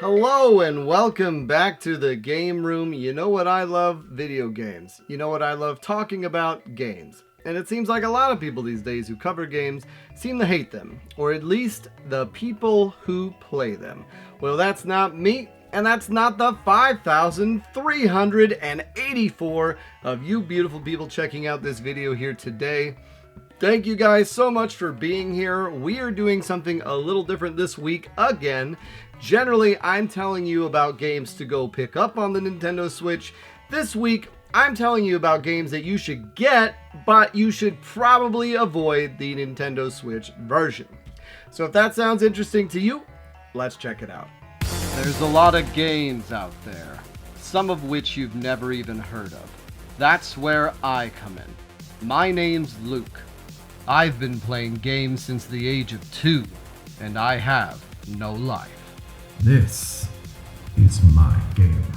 Hello and welcome back to the game room. You know what I love? Video games. You know what I love? Talking about games. And it seems like a lot of people these days who cover games seem to hate them, or at least the people who play them. Well, that's not me, and that's not the 5,384 of you beautiful people checking out this video here today. Thank you guys so much for being here. We are doing something a little different this week again. Generally, I'm telling you about games to go pick up on the Nintendo Switch. This week, I'm telling you about games that you should get, but you should probably avoid the Nintendo Switch version. So if that sounds interesting to you, let's check it out. There's a lot of games out there, some of which you've never even heard of. That's where I come in. My name's Luke. I've been playing games since the age of 2, and I have no life. This is my game room.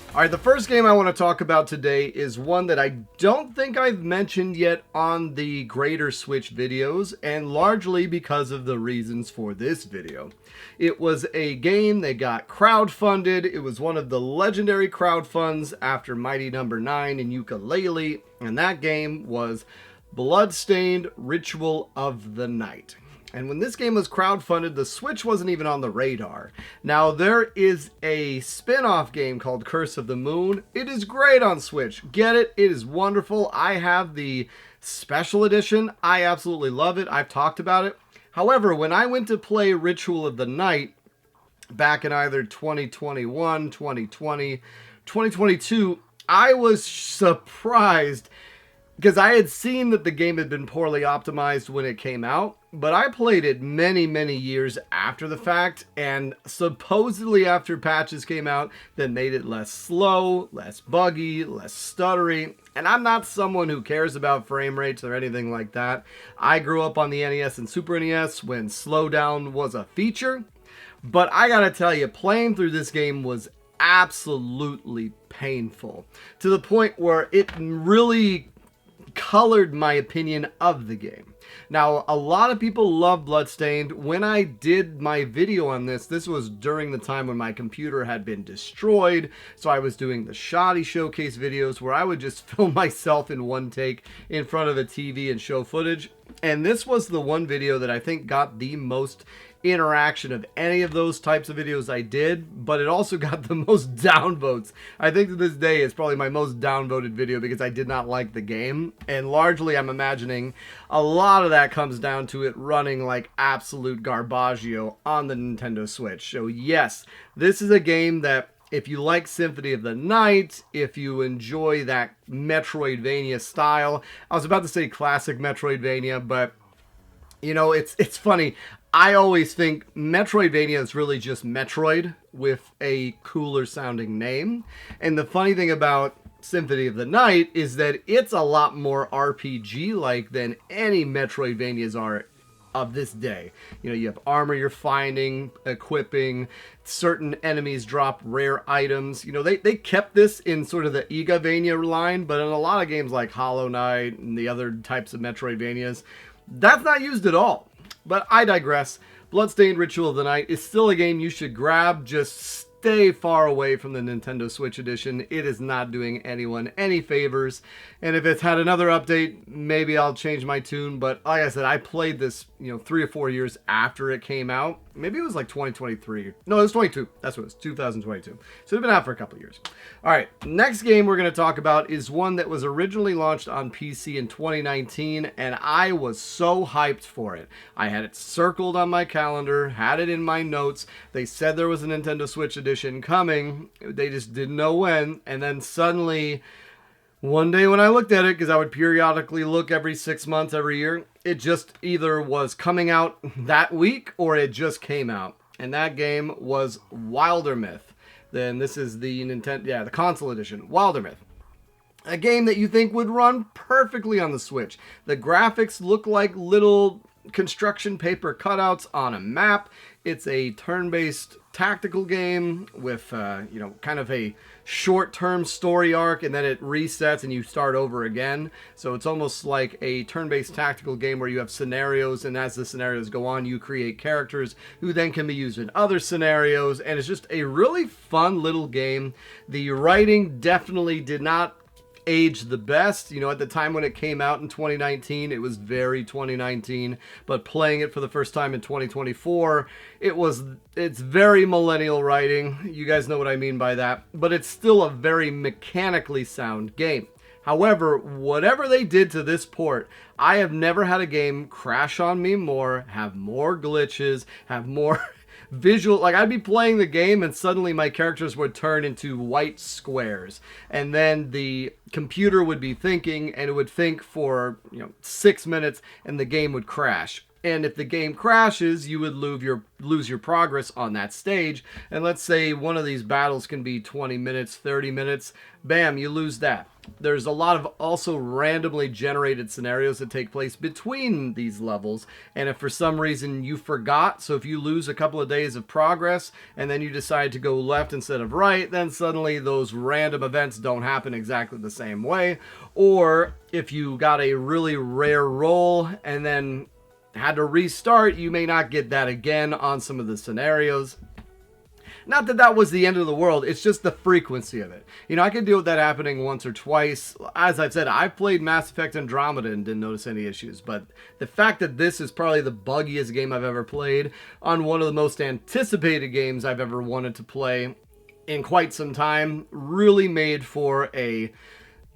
Alright, the first game I want to talk about today is one that I don't think I've mentioned yet on the Greater Switch videos, and largely because of the reasons for this video. It was a game that got crowdfunded. It was one of the legendary crowdfunds after Mighty Number 9 and Yooka-Laylee, and that game was Bloodstained Ritual of the Night. And when this game was crowdfunded, the Switch wasn't even on the radar. Now, there is a spin-off game called Curse of the Moon. It is great on Switch. Get it. It is wonderful. I have the special edition. I absolutely love it. I've talked about it. However, when I went to play Ritual of the Night back in either 2021, 2020, 2022, I was surprised because I had seen that the game had been poorly optimized when it came out, but I played it many, many years after the fact, and supposedly after patches came out that made it less slow, less buggy, less stuttery, and I'm not someone who cares about frame rates or anything like that. I grew up on the NES and Super NES when slowdown was a feature, but I gotta tell you, playing through this game was absolutely painful, to the point where it really colored my opinion of the game. Now, a lot of people love Bloodstained. When I did my video on this was during the time when my computer had been destroyed, so I was doing the shoddy showcase videos where I would just film myself in one take in front of a TV and show footage, and this was the one video that I think got the most interaction of any of those types of videos I did, but it also got the most downvotes. I think to this day it's probably my most downvoted video because I did not like the game, and largely I'm imagining a lot of that comes down to it running like absolute garbaggio on the Nintendo Switch. So yes, this is a game that if you like Symphony of the Night, if you enjoy that Metroidvania style, I was about to say classic Metroidvania, but you know, it's funny. I always think Metroidvania is really just Metroid with a cooler sounding name. And the funny thing about Symphony of the Night is that it's a lot more RPG-like than any Metroidvanias are of this day. You know, you have armor you're finding, equipping, certain enemies drop rare items. You know, they kept this in sort of the Igavania line, but in a lot of games like Hollow Knight and the other types of Metroidvanias, that's not used at all. But I digress. Bloodstained Ritual of the Night is still a game you should grab. Just stay far away from the Nintendo Switch edition. It is not doing anyone any favors. And if it's had another update, maybe I'll change my tune. But like I said, I played this, 3 or 4 years after it came out. Maybe it was like 2023. No, it was 22. That's what it was, 2022. So it's been out for a couple of years. All right, next game we're going to talk about is one that was originally launched on PC in 2019, and I was so hyped for it. I had it circled on my calendar, had it in my notes. They said there was a Nintendo Switch edition coming. They just didn't know when, and then suddenly one day when I looked at it, because I would periodically look every 6 months, every year, it just either was coming out that week or it just came out. And that game was Wildermyth. Then this is the the console edition, Wildermyth. A game that you think would run perfectly on the Switch. The graphics look like little construction paper cutouts on a map. It's a turn-based tactical game with, kind of a short-term story arc, and then it resets and you start over again. So it's almost like a turn-based tactical game where you have scenarios, and as the scenarios go on, you create characters who then can be used in other scenarios, and it's just a really fun little game. The writing definitely did not age the best. At the time when it came out in 2019, it was very 2019, but playing it for the first time in 2024, it's very millennial writing. You guys know what I mean by that, but it's still a very mechanically sound game. However, whatever they did to this port, I have never had a game crash on me more, have more glitches, have more visual, like I'd be playing the game and suddenly my characters would turn into white squares, and then the computer would be thinking, and it would think for 6 minutes, and the game would crash. And if the game crashes, you would lose your progress on that stage. And let's say one of these battles can be 20 minutes, 30 minutes. Bam, you lose that. There's a lot of also randomly generated scenarios that take place between these levels. And if for some reason you forgot, so if you lose a couple of days of progress and then you decide to go left instead of right, then suddenly those random events don't happen exactly the same way. Or if you got a really rare roll and then had to restart, you may not get that again on some of the scenarios. Not that that was the end of the world, it's just the frequency of it. I could deal with that happening once or twice. As I've said, I've played Mass Effect Andromeda and didn't notice any issues, but the fact that this is probably the buggiest game I've ever played on one of the most anticipated games I've ever wanted to play in quite some time really made for a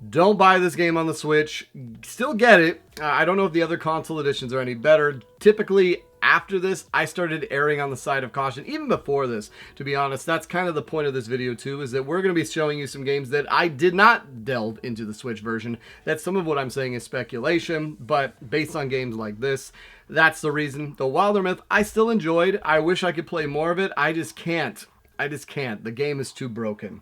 don't buy this game on the Switch. Still get it. I don't know if the other console editions are any better. Typically, after this, I started erring on the side of caution. Even before this, to be honest, that's kind of the point of this video too, is that we're going to be showing you some games that I did not delve into the Switch version. That some of what I'm saying is speculation, but based on games like this, that's the reason. The Wildermyth, I still enjoyed. I wish I could play more of it. I just can't. The game is too broken.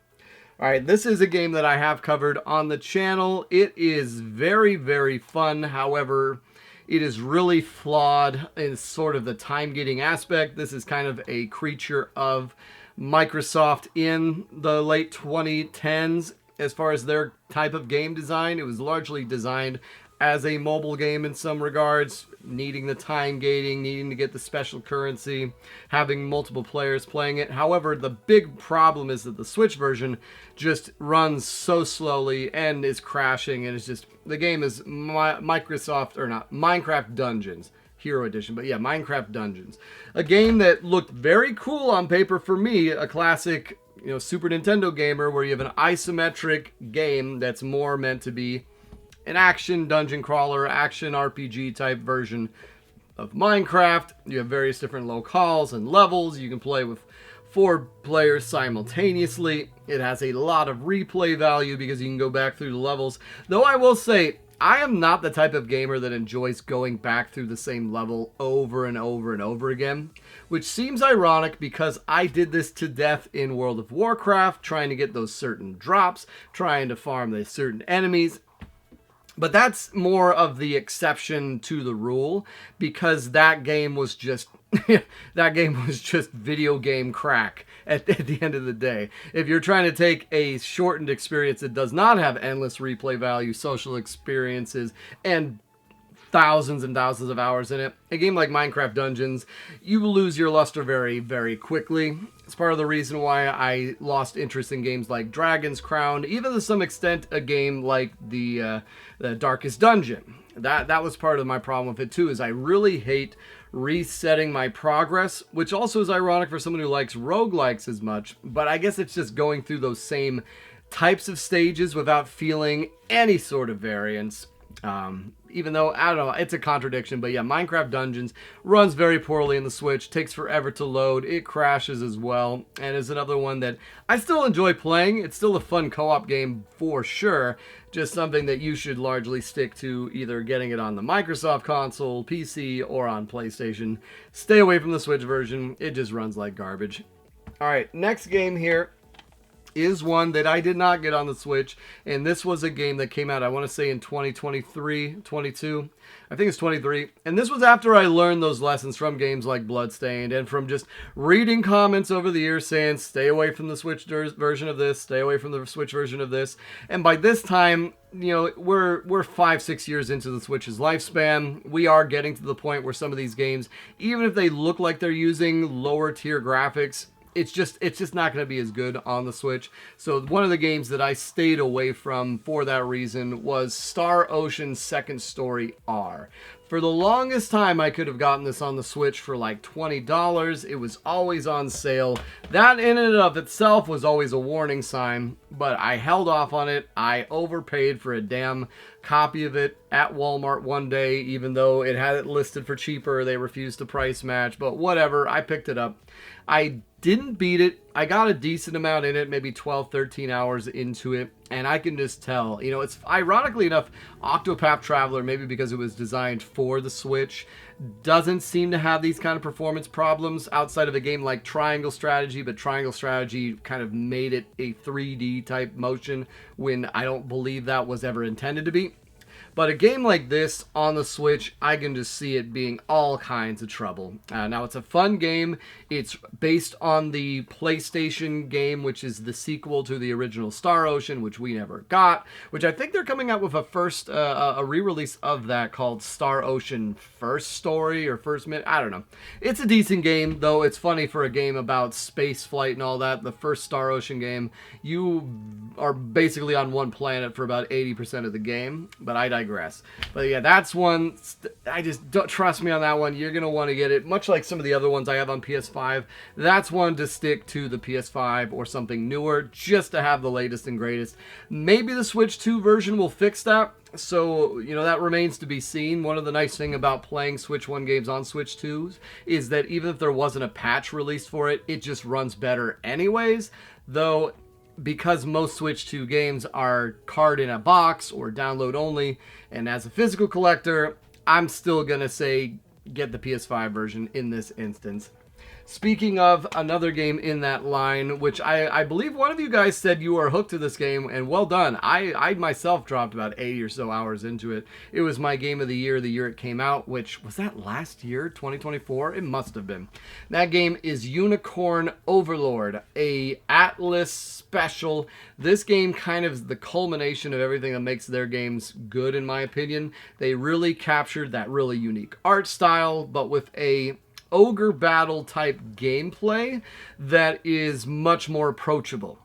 Alright, this is a game that I have covered on the channel. It is very, very fun. However, it is really flawed in sort of the time-gating aspect. This is kind of a creature of Microsoft in the late 2010s. As far as their type of game design, it was largely designed as a mobile game in some regards, needing the time gating, needing to get the special currency, having multiple players playing it. However, the big problem is that the Switch version just runs so slowly and is crashing, and it's just, the game is Minecraft Dungeons. Hero Edition, but yeah, Minecraft Dungeons. A game that looked very cool on paper for me, a classic, Super Nintendo gamer, where you have an isometric game that's more meant to be an action dungeon crawler, action RPG type version of Minecraft. You have various different locales and levels. You can play with 4 players simultaneously. It has a lot of replay value because you can go back through the levels. Though I will say, I am not the type of gamer that enjoys going back through the same level over and over and over again, which seems ironic because I did this to death in World of Warcraft, trying to get those certain drops, trying to farm the certain enemies. But that's more of the exception to the rule, because that game was just video game crack at the end of the day. If you're trying to take a shortened experience that does not have endless replay value, social experiences, and thousands and thousands of hours in it, a game like Minecraft Dungeons, you lose your luster very, very quickly. It's part of the reason why I lost interest in games like Dragon's Crown, even to some extent a game like the Darkest Dungeon. That was part of my problem with it too, is I really hate resetting my progress, which also is ironic for someone who likes roguelikes as much, but I guess it's just going through those same types of stages without feeling any sort of variance. Even though, I don't know, it's a contradiction, but yeah, Minecraft Dungeons runs very poorly in the Switch, takes forever to load, it crashes as well, and is another one that I still enjoy playing. It's still a fun co-op game for sure, just something that you should largely stick to either getting it on the Microsoft console, PC, or on PlayStation. Stay away from the Switch version, it just runs like garbage. Alright, next game here is one that I did not get on the Switch, and this was a game that came out, I want to say in 2023, 22, I think it's 23, and this was after I learned those lessons from games like Bloodstained, and from just reading comments over the years saying, stay away from the Switch version of this, stay away from the Switch version of this, and by this time, you know, we're 5-6 years into the Switch's lifespan. We are getting to the point where some of these games, even if they look like they're using lower tier graphics, it's just not going to be as good on the Switch. So one of the games that I stayed away from for that reason was Star Ocean Second Story R. For the longest time, I could have gotten this on the Switch for like $20. It was always on sale. That in and of itself was always a warning sign, but I held off on it. I overpaid for a damn copy of it at Walmart one day, even though it had it listed for cheaper. They refused to price match, but whatever. I picked it up. I didn't beat it. I got a decent amount in it, maybe 12, 13 hours into it, and I can just tell, you know, it's ironically enough, Octopath Traveler, maybe because it was designed for the Switch, doesn't seem to have these kind of performance problems outside of a game like Triangle Strategy, but Triangle Strategy kind of made it a 3D type motion when I don't believe that was ever intended to be. But a game like this on the Switch, I can just see it being all kinds of trouble. Now, it's a fun game. It's based on the PlayStation game, which is the sequel to the original Star Ocean, which we never got, which I think they're coming out with a re-release of that called Star Ocean First Story or First Minute. I don't know. It's a decent game, though. It's funny for a game about space flight and all that. The first Star Ocean game, you are basically on one planet for about 80% of the game, but I digress. But yeah, that's one. I just don't trust me on that one. You're going to want to get it, much like some of the other ones I have on PS5. That's one to stick to the PS5 or something newer, just to have the latest and greatest. Maybe the Switch 2 version will fix that. So, you know, that remains to be seen. One of the nice things about playing Switch 1 games on Switch 2s is that even if there wasn't a patch released for it, it just runs better anyways. Though, because most Switch 2 games are card in a box or download only, and as a physical collector, I'm still going to say get the PS5 version in this instance. Speaking of another game in that line, which I believe one of you guys said you are hooked to this game, and well done. I myself dropped about 80 or so hours into it. It was my game of the year it came out, which, was that last year, 2024? It must have been. That game is Unicorn Overlord, a Atlas special. This game kind of is the culmination of everything that makes their games good, in my opinion. They really captured that really unique art style, but with a ogre battle type gameplay that is much more approachable.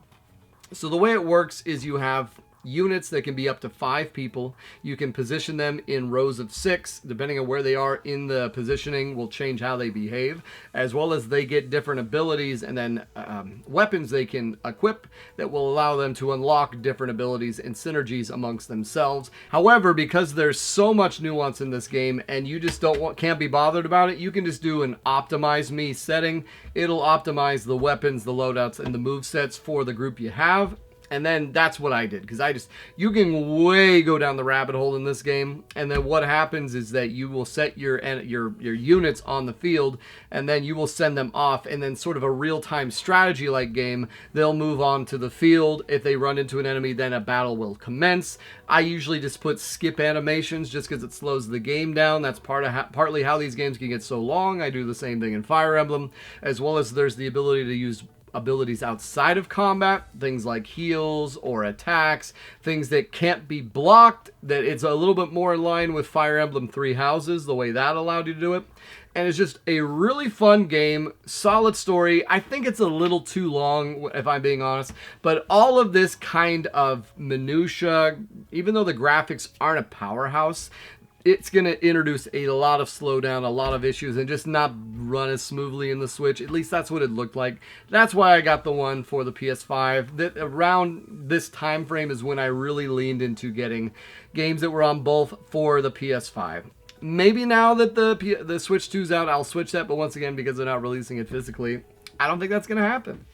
So the way it works is you have units that can be up to 5 people. You can position them in rows of 6. Depending on where they are in the positioning will change how they behave, as well as they get different abilities and then weapons they can equip that will allow them to unlock different abilities and synergies amongst themselves. However, because there's so much nuance in this game and you just can't be bothered about it, you can just do an optimize me setting. It'll optimize the weapons, the loadouts, and the movesets for the group you have. And then that's what I did, because you can way go down the rabbit hole in this game. And then what happens is that you will set your units on the field, and then you will send them off, and then sort of a real-time strategy-like game, they'll move on to the field. If they run into an enemy, then a battle will commence. I usually just put skip animations just because it slows the game down. That's partly how these games can get so long. I do the same thing in Fire Emblem, as well as there's the ability to use abilities outside of combat, things like heals or attacks, things that can't be blocked, that it's a little bit more in line with Fire Emblem Three Houses, the way that allowed you to do it. And it's just a really fun game, solid story. I think it's a little too long, if I'm being honest, but all of this kind of minutia, even though the graphics aren't a powerhouse, it's going to introduce a lot of slowdown, a lot of issues, and just not run as smoothly in the Switch. At least that's what it looked like. That's why I got the one for the PS5. That around this time frame is when I really leaned into getting games that were on both for the PS5. Maybe now that the Switch 2's out, I'll switch that, but once again, because they're not releasing it physically, I don't think that's going to happen.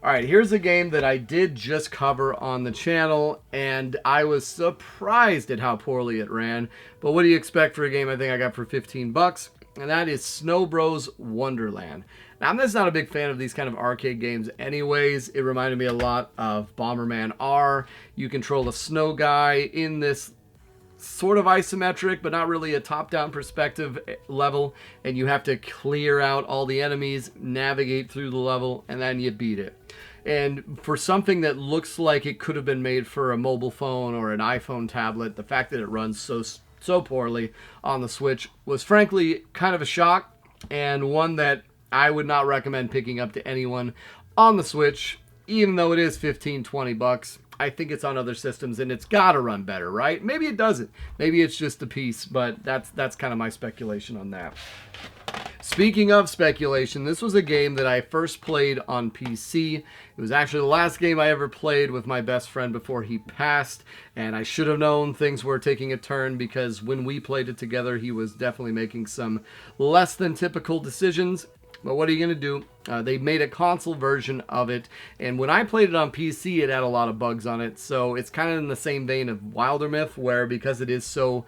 Alright, here's a game that I did just cover on the channel, and I was surprised at how poorly it ran. But what do you expect for a game I think I got for 15 bucks? and that is Snowbros Wonderland. Now, I'm just not a big fan of these kind of arcade games anyways. It reminded me a lot of Bomberman R. You control a snow guy in this sort of isometric, but not really a top-down perspective level, and you have to clear out all the enemies, navigate through the level, and then you beat it. And for something that looks like it could have been made for a mobile phone or an iPhone tablet, the fact that it runs so poorly on the Switch was frankly kind of a shock, and one that I would not recommend picking up to anyone on the Switch, even though it is $15-20. I think it's on other systems and it's got to run better, right? Maybe it doesn't. Maybe it's just a piece, but that's kind of my speculation on that. Speaking of speculation, this was a game that I first played on PC. It was actually the last game I ever played with my best friend before he passed, and I should have known things were taking a turn because when we played it together, he was definitely making some less than typical decisions. But what are you going to do? They made a console version of it, and when I played it on PC, it had a lot of bugs on it, so it's kind of in the same vein of Wildermyth, where because it is so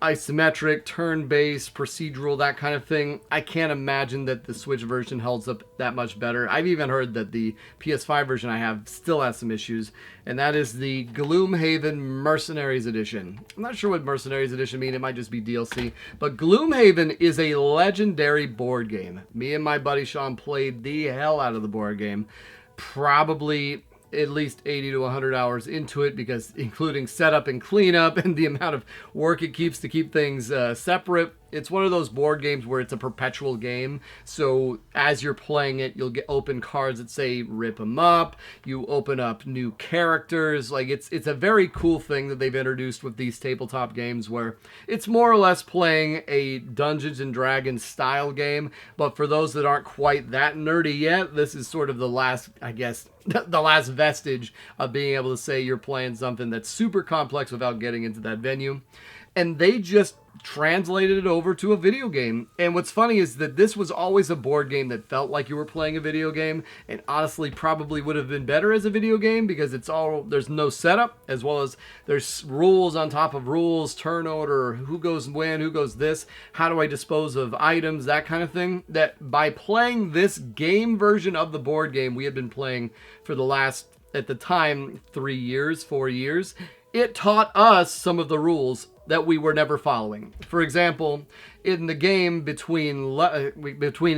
isometric, turn-based, procedural, that kind of thing, I can't imagine that the Switch version holds up that much better. I've even heard that the PS5 version I have still has some issues, and that is the Gloomhaven Mercenaries Edition. I'm not sure what Mercenaries Edition mean, it might just be DLC, but Gloomhaven is a legendary board game. Me and my buddy Sean played the hell out of the board game, probably at least 80 to 100 hours into it, because including setup and cleanup and the amount of work it keeps to keep things separate. It's one of those board games where it's a perpetual game, so as you're playing it, you'll get open cards that say rip them up, you open up new characters. Like it's a very cool thing that they've introduced with these tabletop games, where it's more or less playing a Dungeons and Dragons style game, but for those that aren't quite that nerdy yet, this is sort of the last, I guess, the last vestige of being able to say you're playing something that's super complex without getting into that venue. And they just translated it over to a video game. And what's funny is that this was always a board game that felt like you were playing a video game, and honestly probably would have been better as a video game, because there's no setup, as well as there's rules on top of rules, turn order, who goes when, who goes this, how do I dispose of items, that kind of thing. That by playing this game version of the board game we had been playing for the last, at the time, 4 years, it taught us some of the rules that we were never following. For example, in the game, between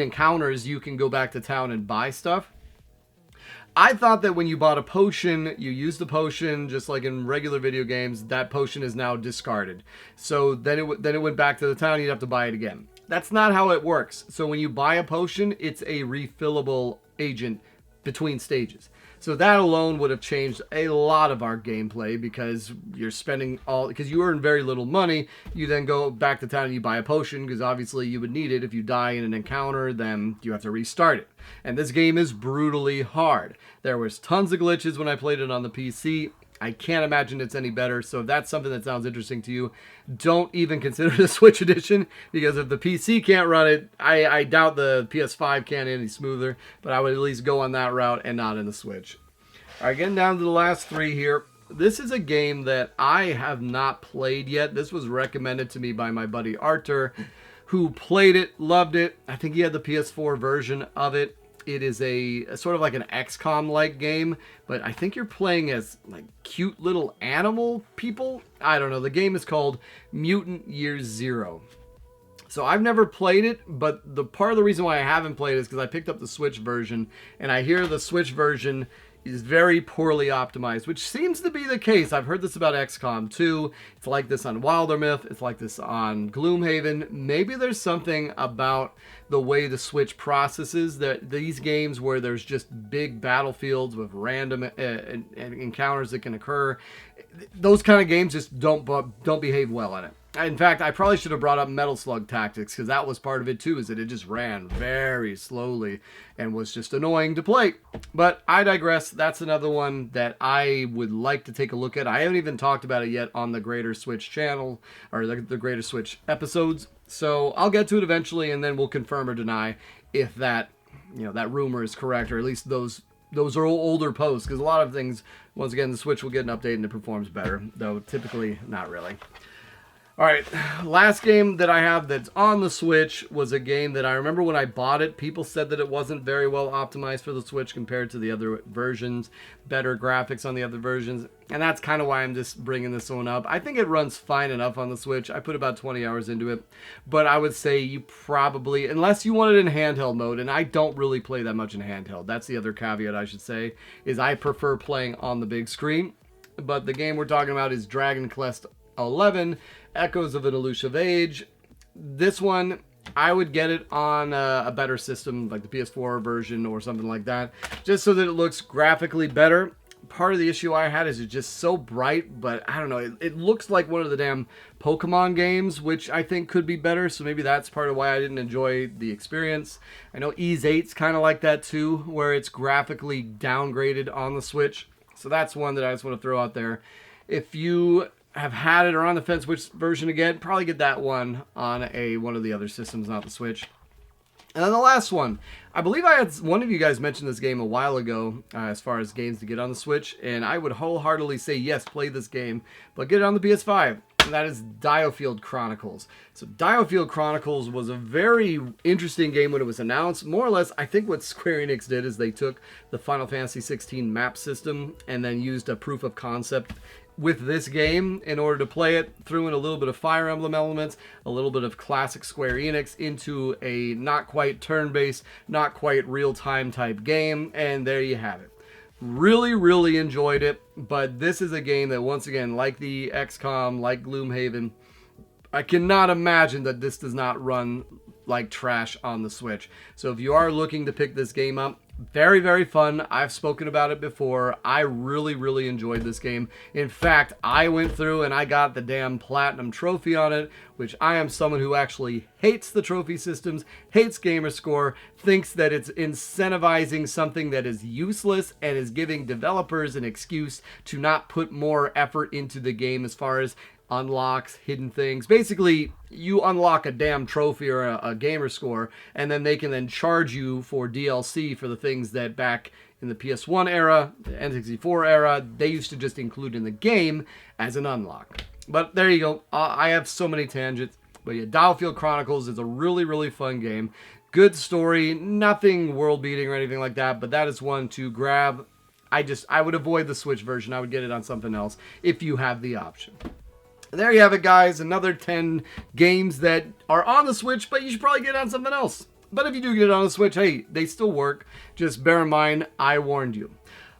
encounters, you can go back to town and buy stuff. I thought that when you bought a potion, you used the potion, just like in regular video games, that potion is now discarded. So then it went back to the town, you'd have to buy it again. That's not how it works. So when you buy a potion, it's a refillable agent between stages. So that alone would have changed a lot of our gameplay, because you're spending because you earn very little money. You then go back to town and you buy a potion, because obviously you would need it. If you die in an encounter, then you have to restart it. And this game is brutally hard. There was tons of glitches when I played it on the PC. I can't imagine it's any better. So if that's something that sounds interesting to you, don't even consider the Switch edition, because if the PC can't run it, I doubt the PS5 can any smoother, but I would at least go on that route and not in the Switch. All right, getting down to the last three here. This is a game that I have not played yet. This was recommended to me by my buddy Artur, who played it, loved it. I think he had the PS4 version of it. It is a sort of like an XCOM-like game, but I think you're playing as like cute little animal people. I don't know. The game is called Mutant Year Zero. So I've never played it, but the part of the reason why I haven't played it is because I picked up the Switch version, and I hear the Switch version is very poorly optimized, which seems to be the case. I've heard this about XCOM 2. It's like this on Wildermyth. It's like this on Gloomhaven. Maybe there's something about the way the Switch processes these games, where there's just big battlefields with random encounters that can occur. Those kind of games just don't behave well in it. In fact, I probably should have brought up Metal Slug Tactics, because that was part of it too, is that it just ran very slowly and was just annoying to play. But I digress. That's another one that I would like to take a look at. I haven't even talked about it yet on the Greater Switch channel, or the Greater Switch episodes. So I'll get to it eventually, and then we'll confirm or deny if that rumor is correct, or at least those are older posts, because a lot of things, once again, the Switch will get an update and it performs better, though typically not really. All right, last game that I have that's on the Switch was a game that I remember when I bought it, people said that it wasn't very well optimized for the Switch compared to the other versions, better graphics on the other versions, and that's kind of why I'm just bringing this one up. I think it runs fine enough on the Switch. I put about 20 hours into it, but I would say you probably, unless you want it in handheld mode, and I don't really play that much in handheld. That's the other caveat I should say, is I prefer playing on the big screen, but the game we're talking about is Dragon Quest 11, Echoes of an Elusive Age. This one, I would get it on a better system, like the PS4 version or something like that, just so that it looks graphically better. Part of the issue I had is it's just so bright, but I don't know, it looks like one of the damn Pokemon games, which I think could be better, so maybe that's part of why I didn't enjoy the experience. I know Ys 8's kind of like that too, where it's graphically downgraded on the Switch, so that's one that I just want to throw out there. If you have had it or on the fence which version to get, probably get that one on one of the other systems, not the Switch. And then the last one, I believe I had one of you guys mentioned this game a while ago as far as games to get on the Switch, and I would wholeheartedly say yes, play this game, but get it on the PS5. And that is Diofield Chronicles. So Diofield Chronicles was a very interesting game when it was announced. More or less, I think what Square Enix did is they took the Final Fantasy 16 map system and then used a proof of concept with this game in order to play it, threw in a little bit of Fire Emblem elements, a little bit of classic Square Enix into a not quite turn-based, not quite real-time type game, and there you have it. Really, really enjoyed it, but this is a game that, once again, like the XCOM, like Gloomhaven, I cannot imagine that this does not run like trash on the Switch. So if you are looking to pick this game up, very, very fun. I've spoken about it before. I really, really enjoyed this game. In fact, I went through and I got the damn platinum trophy on it, which I am someone who actually hates the trophy systems, hates gamerscore, thinks that it's incentivizing something that is useless and is giving developers an excuse to not put more effort into the game as far as unlocks, hidden things. Basically, you unlock a damn trophy or a gamer score, and then they can then charge you for DLC for the things that back in the PS1 era, the N64 era, they used to just include in the game as an unlock. But there you go. I have so many tangents. But yeah, Diofield Chronicles is a really, really fun game. Good story, nothing world-beating or anything like that, but that is one to grab. I would avoid the Switch version. I would get it on something else if you have the option. There you have it, guys. Another 10 games that are on the Switch, but you should probably get it on something else. But if you do get it on the Switch, hey, they still work. Just bear in mind, I warned you.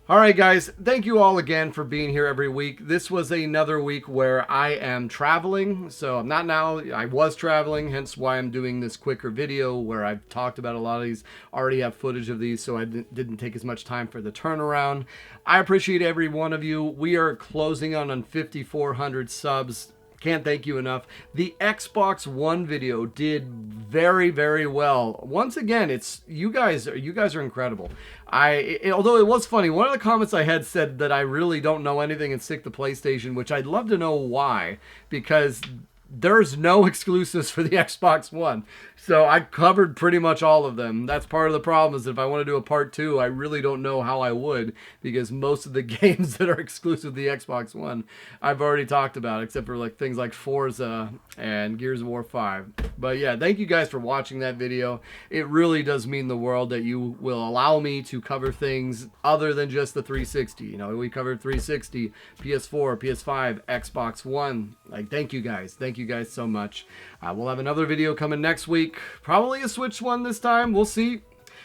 All right, guys, thank you all again for being here every week. This was another week where I am traveling. So I'm not now. I was traveling, hence why I'm doing this quicker video where I've talked about a lot of these. Already have footage of these, so I didn't take as much time for the turnaround. I appreciate every one of you. We are closing on 5,400 subs. Can't thank you enough. The Xbox One video did very, very well. Once again, it's you guys are incredible. Although it was funny, one of the comments I had said that I really don't know anything and stick to PlayStation, which I'd love to know why, because there's no exclusives for the Xbox One. So I covered pretty much all of them. That's part of the problem, is if I want to do a part 2, I really don't know how I would, because most of the games that are exclusive to the Xbox One, I've already talked about, except for like things like Forza and Gears of War 5. But yeah, thank you guys for watching that video. It really does mean the world that you will allow me to cover things other than just the 360. You know, we covered 360, PS4, PS5, Xbox One. Like, thank you guys. Thank you guys so much. We'll have another video coming next week. Probably a Switch one this time. We'll see.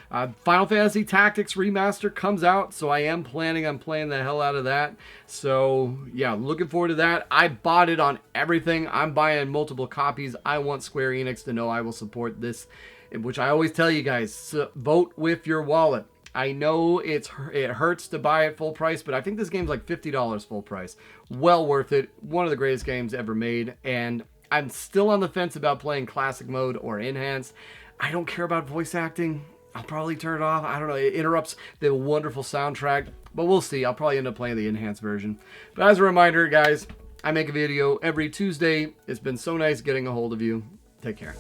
Final Fantasy Tactics Remaster comes out, so I am planning on playing the hell out of that. So, yeah, looking forward to that. I bought it on everything. I'm buying multiple copies. I want Square Enix to know I will support this, which I always tell you guys, vote with your wallet. I know it hurts to buy it full price, but I think this game's like $50 full price. Well worth it. One of the greatest games ever made, and I'm still on the fence about playing classic mode or enhanced. I don't care about voice acting. I'll probably turn it off. I don't know. It interrupts the wonderful soundtrack, but we'll see. I'll probably end up playing the enhanced version. But as a reminder, guys, I make a video every Tuesday. It's been so nice getting a hold of you. Take care.